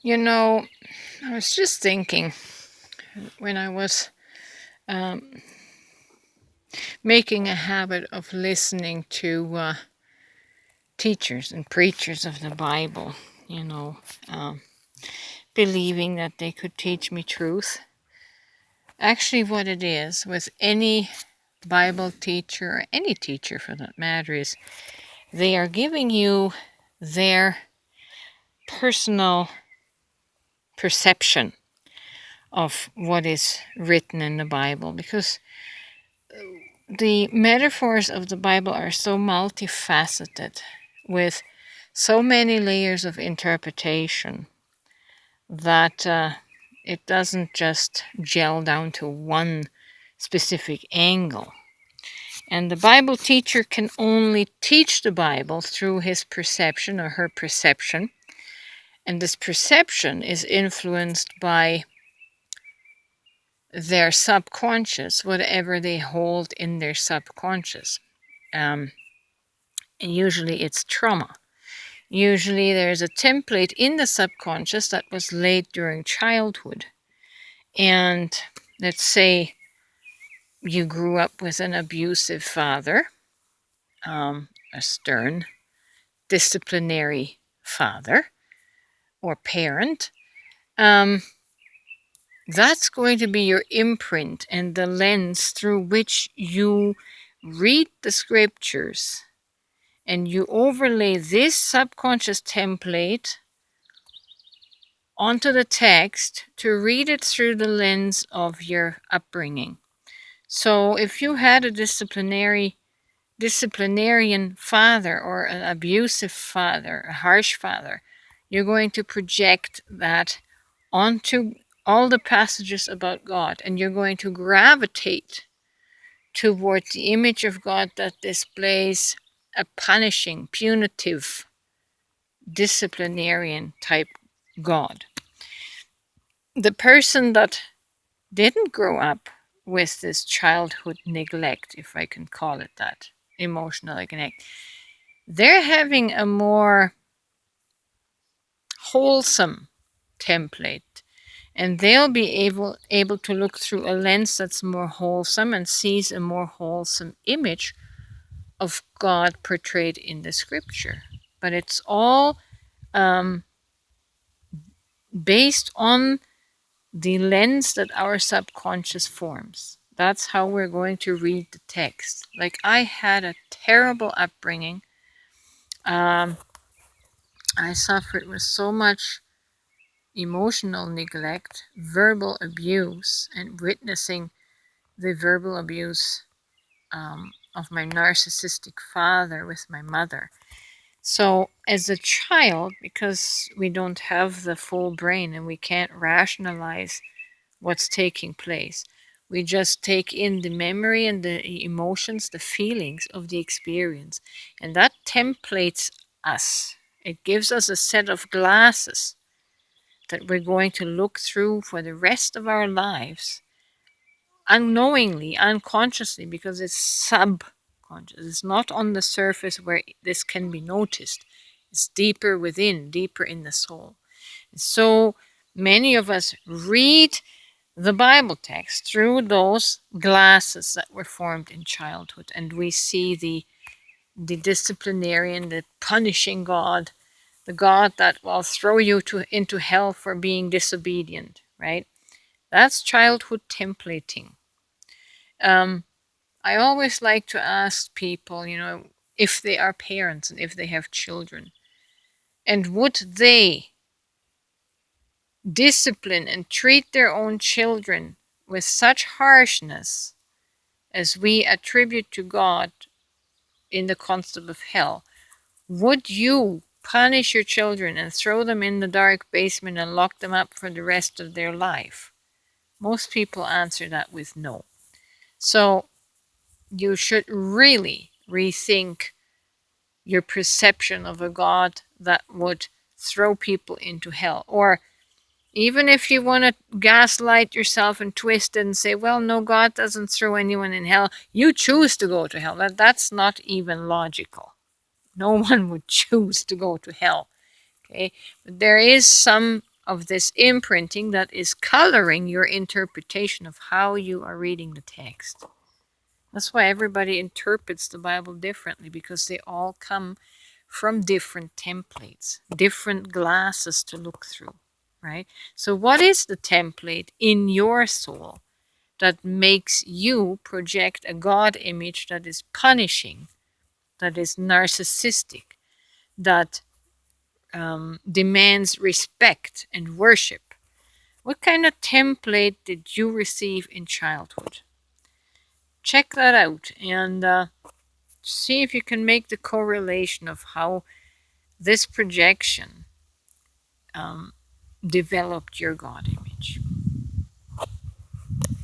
I was just thinking when I was um, making a habit of listening to teachers and preachers of the Bible, you know, um, believing that they could teach me truth. Actually, what it is with any Bible teacher, or any teacher for that matter, is they are giving you their personal perception of what is written in the Bible, because the metaphors of the Bible are so multifaceted with so many layers of interpretation that it doesn't just gel down to one specific angle. And the Bible teacher can only teach the Bible through his perception or her perception. And this perception is influenced by their subconscious, whatever they hold in their subconscious. And usually it's trauma. Usually there's a template in the subconscious that was laid during childhood. And let's say you grew up with an abusive father, a stern, disciplinary father or parent. That's going to be your imprint and the lens through which you read the scriptures, and you overlay this subconscious template onto the text to read it through the lens of your upbringing. So if you had a disciplinarian father or an abusive father, a harsh father, you're going to project that onto all the passages about God, and you're going to gravitate toward the image of God that displays a punishing, punitive, disciplinarian type God. The person that didn't grow up with this childhood neglect, if I can call it that, emotional neglect, they're having a more wholesome template, and they'll be able to look through a lens that's more wholesome and sees a more wholesome image of God portrayed in the scripture. But it's all based on the lens that our subconscious forms. That's how we're going to read the text. Like, I had a terrible upbringing. I suffered with so much emotional neglect, verbal abuse, and witnessing the verbal abuse of my narcissistic father with my mother. So, as a child, because we don't have the full brain and we can't rationalize what's taking place, we just take in the memory and the emotions, the feelings of the experience. And that templates us. It gives us a set of glasses that we're going to look through for the rest of our lives, unknowingly, unconsciously, because it's subconscious. It's not on the surface where this can be noticed. It's deeper within, deeper in the soul. So many of us read the Bible text through those glasses that were formed in childhood, and we see the disciplinarian, the punishing God, the God that will throw you into hell for being disobedient, right? That's childhood templating. I always like to ask people, if they are parents and if they have children, and would they discipline and treat their own children with such harshness as we attribute to God in the concept of hell? Would you punish your children and throw them in the dark basement and lock them up for the rest of their life? Most people answer that with no. So you should really rethink your perception of a God that would throw people into hell. Or even if you want to gaslight yourself and twist it and say, well, no, God doesn't throw anyone in hell. You choose to go to hell. That's not even logical. No one would choose to go to hell. Okay, but there is some of this imprinting that is coloring your interpretation of how you are reading the text. That's why everybody interprets the Bible differently, because they all come from different templates, different glasses to look through, right? So what is the template in your soul that makes you project a God image that is punishing, that is narcissistic, that demands respect and worship? What kind of template did you receive in childhood? Check that out and see if you can make the correlation of how this projection developed your God image.